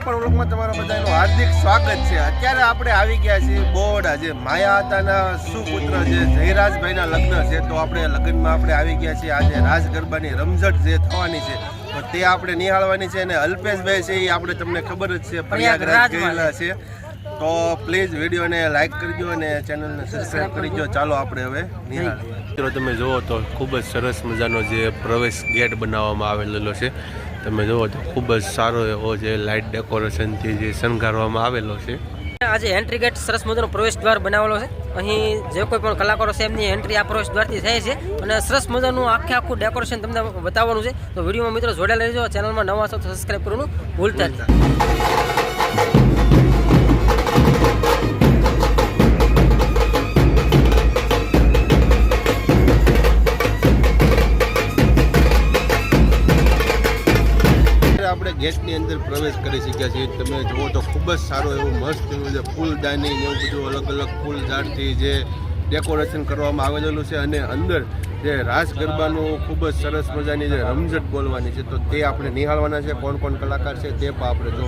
પણ વ્લોગમાં તમારા બધાનું હાર્દિક સ્વાગત છે। અત્યારે આપણે આવી ગયા છીએ બોર્ડ, આજે માયા આતાના સુપુત્ર જે જયરાજભાઈના લગ્ન છે, તો આપણે લગ્નમાં આપણે આવી ગયા છીએ। આજે રાસ ગરબાની રમઝટ જે થવાની છે તો તે આપણે નિહાળવાની છે, અને અલ્પેશભાઈ છે એ આપણે તમને ખબર જ છે પ્રયાગરાજ ગયેલા છે, તો પ્લીઝ વિડીયોને લાઈક કરજો અને ચેનલને સબસ્ક્રાઈબ કરજો। ચાલો આપણે હવે નિહાળીએ। મિત્રો તમે જુઓ તો ખૂબ જ સરસ મજાનો જે પ્રવેશ ગેટ બનાવવામાં આવેલો છે, તમે જુઓ તો ખૂબ જ સારો એવો જે લાઇટ ડેકોરેશનથી જે શણગારવામાં આવેલો છે। આજે એન્ટ્રી ગેટ સરસ મજાનો પ્રવેશ દ્વાર બનાવેલો છે। અહીં જે કોઈ પણ કલાકારો છે એમની એન્ટ્રી આ પ્રવેશ દ્વારથી થાય છે, અને સરસ મજાનું આખું ડેકોરેશન તમને બતાવવાનું છે। તો વિડીયોમાં મિત્રો જોડાયેલા રહેજો, ચેનલમાં નવા છો તો સબસ્ક્રાઈબ કરવાનું ભૂલતા નહીં। આપણે ગેટની અંદર પ્રવેશ કરી શક્યા છીએ। તમે જુઓ તો ખૂબ જ સારો એવું મસ્ત એવું છે ફૂલદાની ને એવું બધું અલગ અલગ ફૂલ ઝાડથી જે ડેકોરેશન કરવામાં આવેલું છે, અને અંદર જે રાસ ગરબાનું ખૂબ જ સરસ મજાની જે રમઝટ બોલવાની છે, તો તે આપણે નિહાળવાના છે। કોણ કોણ કલાકાર છે તે પણ આપણે જો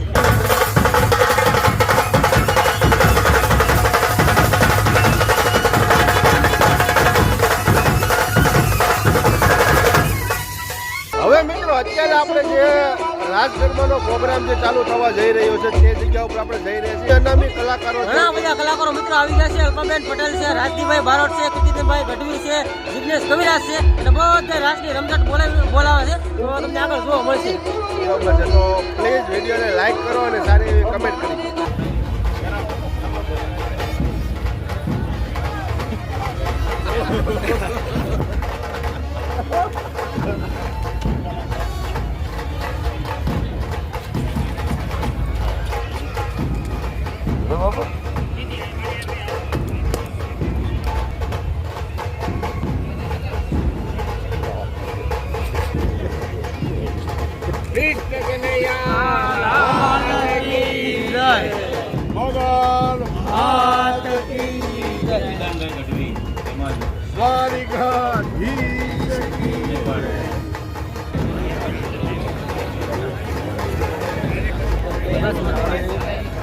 હવે મિત્રો અત્યારે આપણે જે રાસ ગરબાનો પ્રોગ્રામ જે ચાલુ થવા જઈ રહ્યો છે તે જગ્યા ઉપર આપણે જઈ રહ્યા છીએ। અનામી કલાકારો, ઘણા બધા કલાકારો મિત્રો આવી ગયા છે। અલ્પાબેન પટેલ છે, રાજદીપભાઈ બારોટ છે, કીર્તિભાઈ ગઢવી છે, જિગ્નેશ કવિરાજ છે, અને બધા રાસની રમઝટ બોલાવે છે, તો તમને આગળ જોવા મળશે। તો પ્લીઝ વિડીયોને લાઈક કરો અને સારી એવી કમેન્ટ કરી।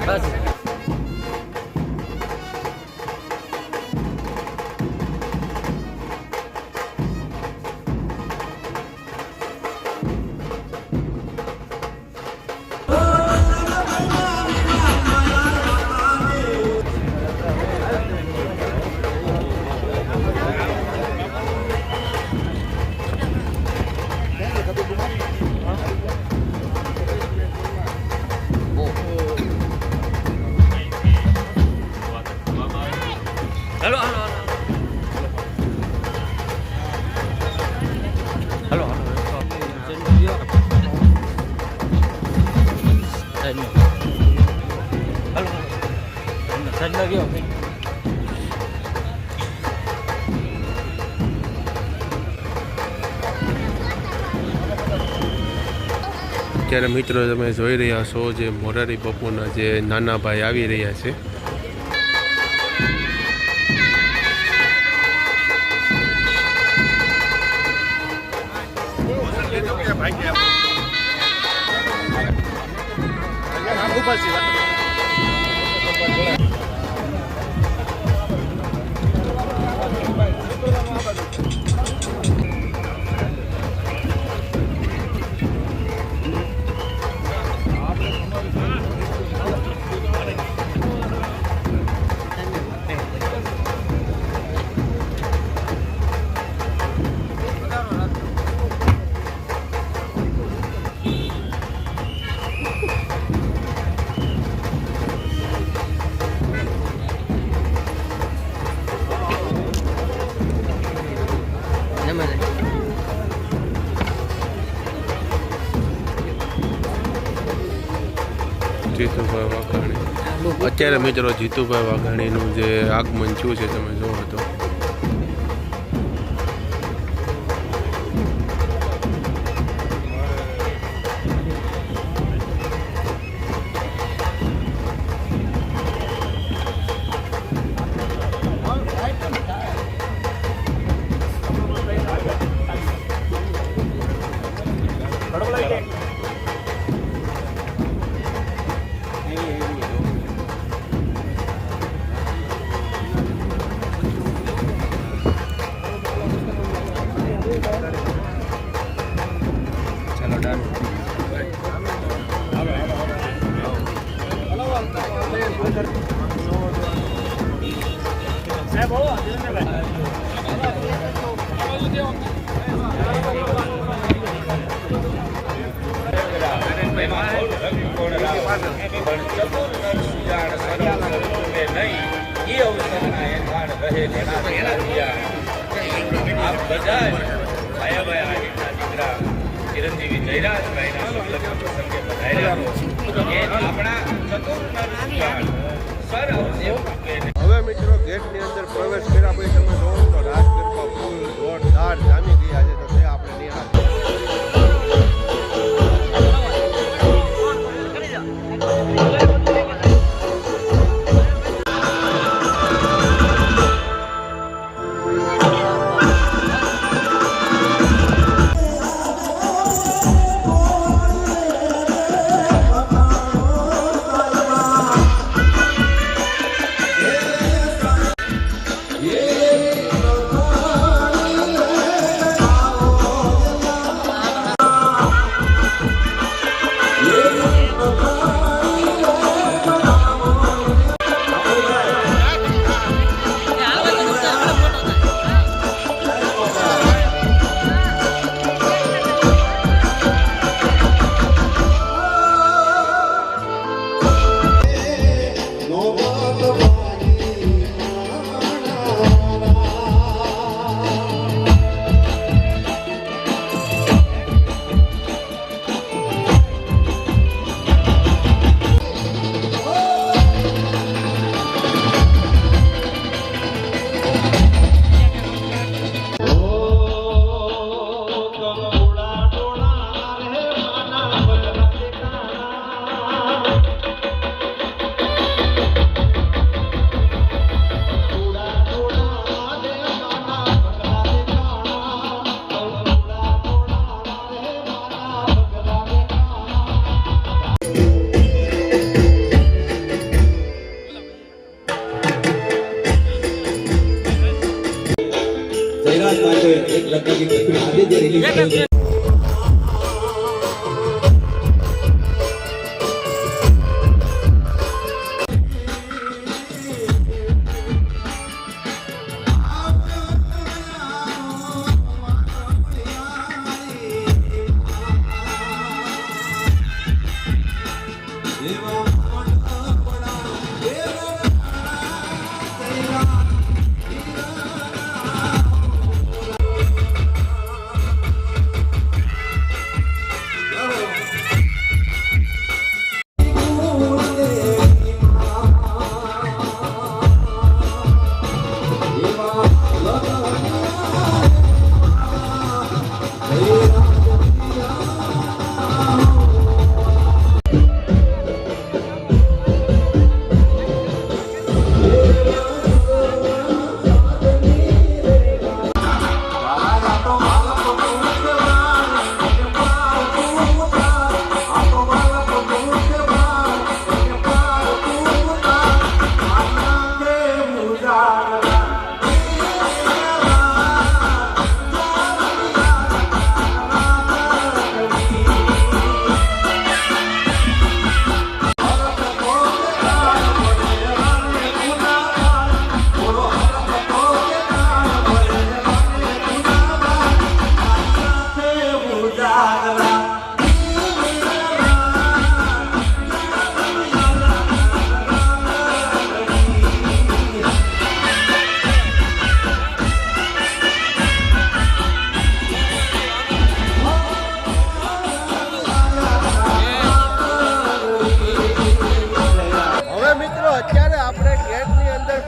બસ हेलो हेलो हेलो અત્યારે મિત્રો તમે જોઈ રહ્યા છો જે મોરારી બાપુના જે નાના ભાઈ આવી રહ્યા છે। જીતુભાઈ વાઘાણી, અત્યારે મિત્રો જીતુભાઈ વાઘાણીનું જે આગમન થયું છે તમે જોવો તો પણ ચતુર નર સુજાણ સરોવર તુમે નહીં ઈ અવસરના એકાણ રહે તેના આપ બધા ભાયા ભાયા આહિરના દીકરા ચિરંજીવી જયરાજભાઈના લગ્ન પ્રસંગે પધાર્યા એ આપણા ચતુર નર સુજાણ સર અવસર હવે મિત્રો ગેટની અંદર પ્રવેશ કર્યા પછી તમે જોવો તો રાસ ગરબા ફૂલ જોરદાર જામી ગયા છે તો તે આપણે નિહાળ જયરાજ માટે એક લગ્નની દીકરી આજે જે રિલીઝ થઈ છે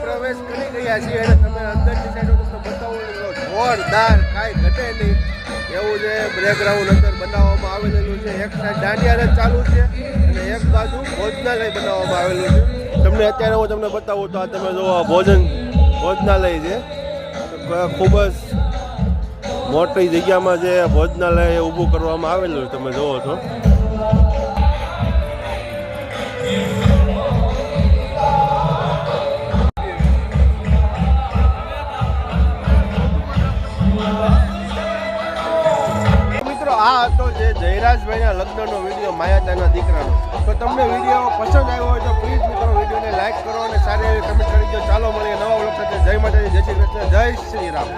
પ્રવેશ કરી ગયા છીએ અને તમે અંદરની સાઈડ તમને બતાવું તો જોરદાર કાંઈ ઘટે નહીં એવું છે. બ્રેકગ્રાઉન્ડ અંદર બનાવવામાં આવેલું છે. એક સાઈડ દાંડિયા રથ ચાલુ છે અને એક બાજુ ભોજનાલય બનાવવામાં આવેલું છે. તમને અત્યારે હું તમને બતાવું તો આ તમે જુઓ ભોજનાલય છે. ખૂબ જ મોટી જગ્યામાં જે ભોજનાલય ઊભું કરવામાં આવેલું છે તમે જુઓ છો. આ હતો જે જયરાજભાઈના લગ્નનો વિડીયો માયાતાના દીકરાનો. તો તમને વિડીયો પસંદ આવ્યો હોય તો પ્લીઝ મિત્રો વિડીયોને લાઈક કરો અને સારી એવી કમેન્ટ કરી દો. ચાલો મળીએ નવા વ્લોગ સાથે. જય માતાજી, જય શ્રી કૃષ્ણ, જય શ્રી રામ.